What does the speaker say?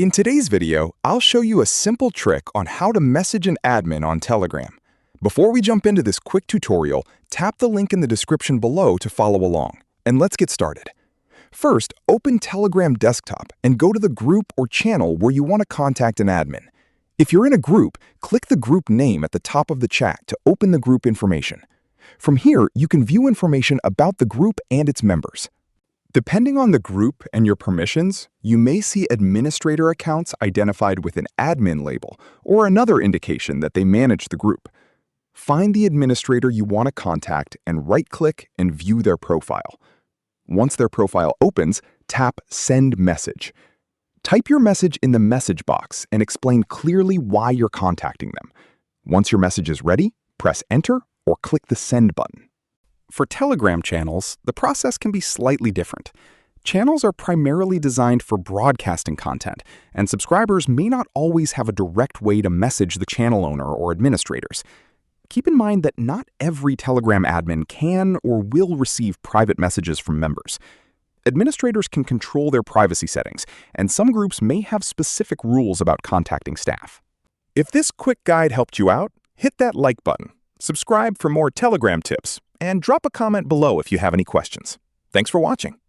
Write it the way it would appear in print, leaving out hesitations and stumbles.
In today's video, I'll show you a simple trick on how to message an admin on Telegram. Before we jump into this quick tutorial, tap the link in the description below to follow along. And let's get started. First, open Telegram Desktop and go to the group or channel where you want to contact an admin. If you're in a group, click the group name at the top of the chat to open the group information. From here, you can view information about the group and its members. Depending on the group and your permissions, you may see administrator accounts identified with an admin label or another indication that they manage the group. Find the administrator you want to contact and right-click and view their profile. Once their profile opens, tap Send Message. Type your message in the message box and explain clearly why you're contacting them. Once your message is ready, press Enter or click the Send button. For Telegram channels, the process can be slightly different. Channels are primarily designed for broadcasting content, and subscribers may not always have a direct way to message the channel owner or administrators. Keep in mind that not every Telegram admin can or will receive private messages from members. Administrators can control their privacy settings, and some groups may have specific rules about contacting staff. If this quick guide helped you out, hit that like button, subscribe for more Telegram tips, and drop a comment below if you have any questions. Thanks for watching.